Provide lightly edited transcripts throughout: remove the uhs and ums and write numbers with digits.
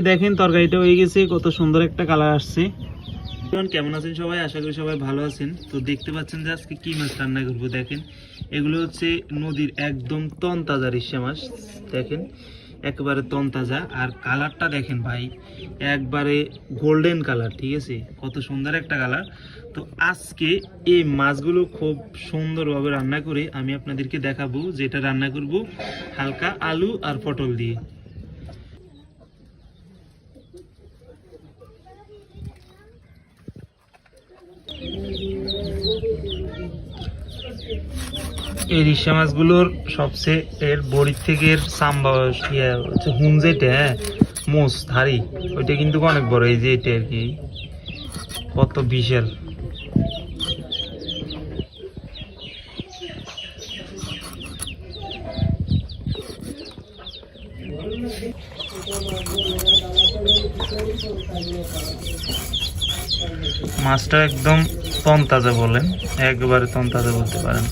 দেখেন তরকারিটা হয়ে গেছে, কত সুন্দর একটা কালার আসছে। কেমন আছেন সবাই? আশা করি সবাই ভালো আছেন। তো দেখতে পাচ্ছেন যে আজকে কি মাছ রান্না করবো। দেখেন এগুলো হচ্ছে নদীর একদম তনতাজা রিসা মাছ। দেখেন একেবারে তনতাজা, আর কালারটা দেখেন ভাই, একবারে গোল্ডেন কালার। ঠিক আছে, কত সুন্দর একটা কালার। তো আজকে এই মাছগুলো খুব সুন্দরভাবে রান্না করে আমি আপনাদেরকে দেখাবো, যেটা রান্না করব হালকা আলু আর পটল দিয়ে। এই রিসা মাছগুলোর সবচেয়ে এর বড়ির থেকে এর সাম্বা হচ্ছে হুম, যেটা মোষ ধারি, ওইটা কিন্তু অনেক বড়। এই যে এটা আর কি, কত বিশাল। মাছটা একদম তনতাজা বলেন, একবারে তনতাজা বলতে পারেন।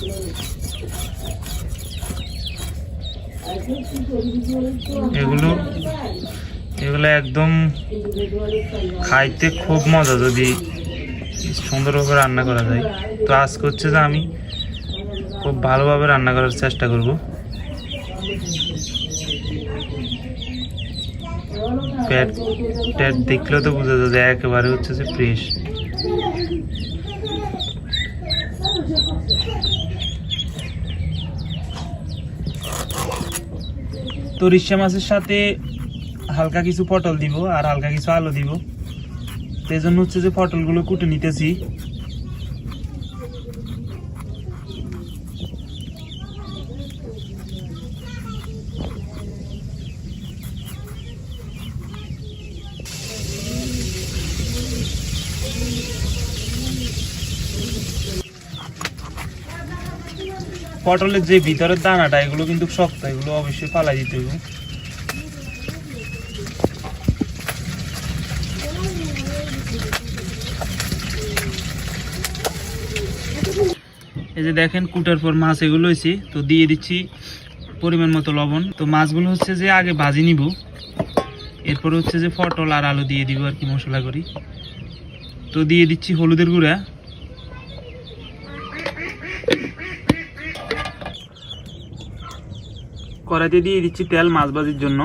এগুলো একদম খাইতে খুব মজা যদি সুন্দরভাবে রান্না করা যায়। তো আজকে হচ্ছে যে আমি খুব ভালোভাবে রান্না করার চেষ্টা করব। পেট দেখলেও তো বোঝা যায় যে একেবারে হচ্ছে যে ফ্রেশ। তো রিসা মাছের সাথে হালকা কিছু পটল দিব আর হালকা কিছু আলু দিব। সেই জন্য হচ্ছে যে পটলগুলো কুটে নিতেছি। পটলের যে ভিতরের দানাটা, এগুলো কিন্তু শক্ত, এগুলো অবশ্যই ফালাই দিতে হবে। এই যে দেখেন কুটার পর মাছ এগুলো হয়েছে, তো দিয়ে দিচ্ছি পরিমাণ মতো লবণ। তো মাছগুলো হচ্ছে যে আগে ভাজি নিব, এরপর হচ্ছে যে পটল আর আলু দিয়ে দিব আর কি মশলা করি। তো দিয়ে দিচ্ছি হলুদের গুঁড়া, কড়াইতে দিয়ে দিচ্ছি তেল মাছ ভাজির জন্য।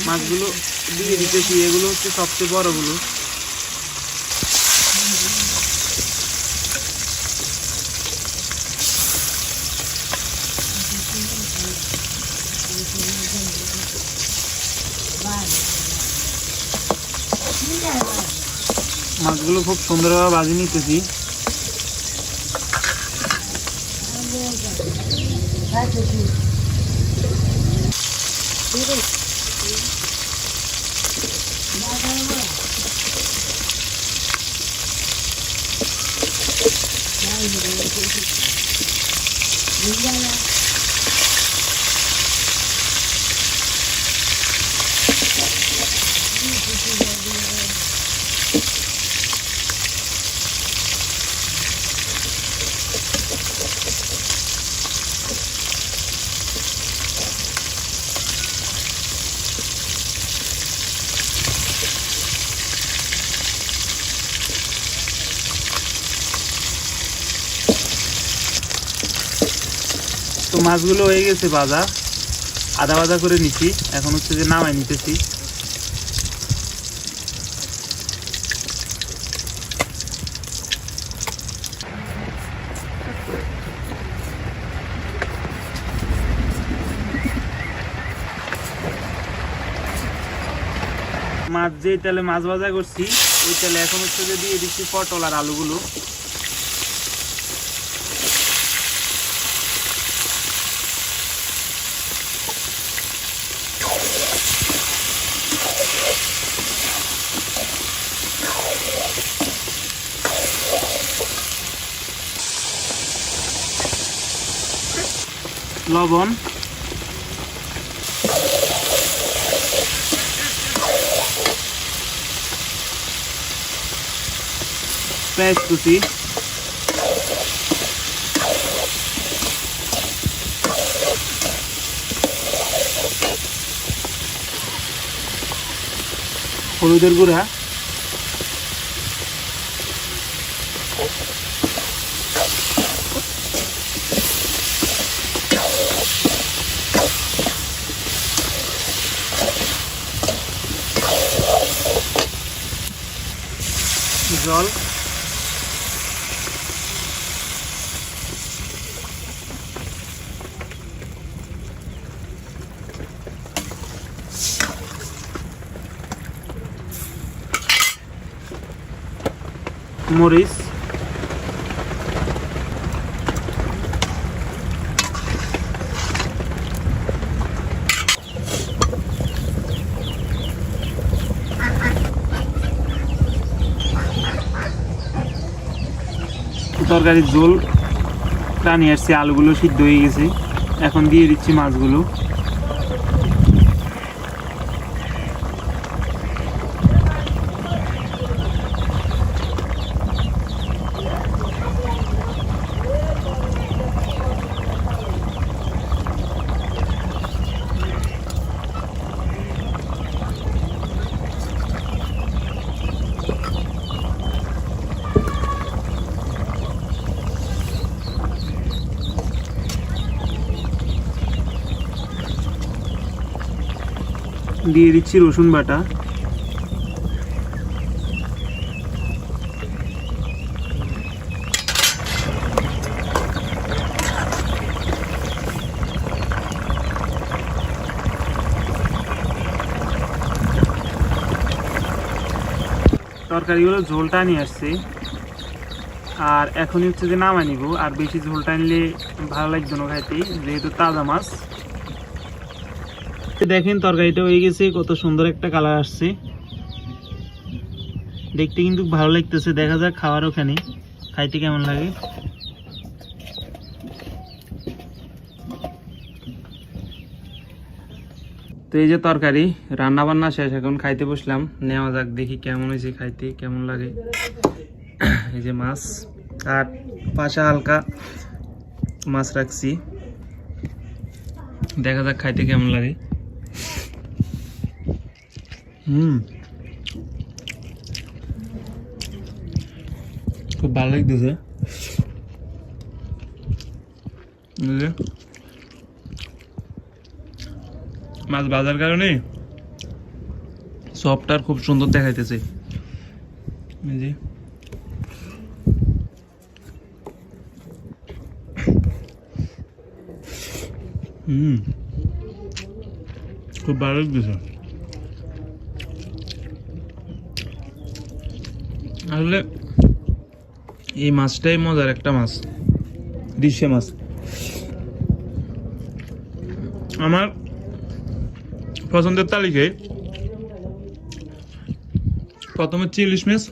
মাছগুলো দিয়ে দিতেছি, এগুলো হচ্ছে সবচেয়ে বড়গুলো। মাছগুলো খুব সুন্দরভাবে ভাজি নিতেছি। তো মাছগুলো হয়ে গেছে ভাজা, আদা ভাজা করে নিচ্ছি, এখন হচ্ছে যে নামাই নিতেছি। মাছ যে তেলে মাছ ভাজা করছি ওই তেলে এখন হচ্ছে যে দিয়ে দিচ্ছি পটল আর আলুগুলো। লবণ, পেঁয়াজ কুচি, হলুদের গুঁড়া, জল, মরিচ, তরকারির ঝোল টানিয়ে আসছি, আলুগুলো সিদ্ধ হয়ে গেছে, এখন দিয়ে দিচ্ছি মাছগুলো। দিয়ে দিচ্ছি রসুন বাটা, তরকারিগুলো ঝোলটা নিয়ে আসছে, আর এখনই হচ্ছে যে নামাই নিব, আর বেশি ঝোলটা নিলে ভালো লাগবে না খাইতে, যেহেতু তাজা মাছ। দেখেন তরকারিটা হয়ে গেছে, কত সুন্দর একটা কালার আসছে, দেখতে কিন্তু ভালো লাগতেছে। দেখা যাক খাওয়ার ওখানে খাইতে কেমন লাগে। তো এই যে তরকারি রান্না বান্না শেষ, এখন খাইতে বসলাম, নেওয়া যাক দেখি কেমন হয়েছে, খাইতে কেমন লাগে। এই যে মাছ, আর পাশে হালকা মাছ রাখছি, দেখা যাক খাইতে কেমন লাগে। খুব ভালো লাগতেছে। মাছ ভাজার কারণে সফট আর খুব সুন্দর দেখাইতেছে। এই যে খুব ভালো লাগতেছে। আসলে এই মাছটাই মজার একটা মাছ, রিশে মাছ। আমার পছন্দের তালিকায় প্রথমে হচ্ছে ইলিশ মাছ,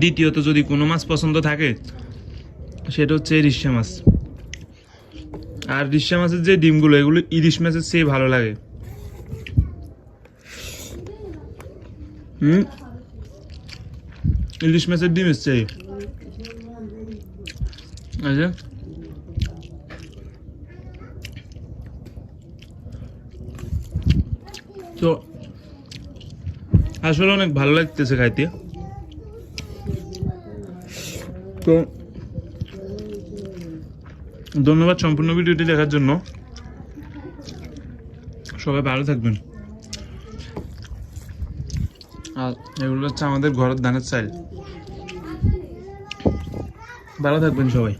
দ্বিতীয়ত যদি কোনো মাছ পছন্দ থাকে সেটা হচ্ছে রিশে মাছ। আর রিশে মাছের যে ডিমগুলো এগুলো ইলিশ মাছের চেয়ে ভালো লাগে। ইলিশ মাছের ডিম এসছে। আচ্ছা, তো আসলে অনেক ভালো লাগতেছে খাইতে। তো ধন্যবাদ সম্পূর্ণ ভিডিওটি দেখার জন্য। সবাই ভালো থাকবেন। আর এগুলো হচ্ছে আমাদের ঘরের ধানের চাল। ভালো থাকবেন সবাই।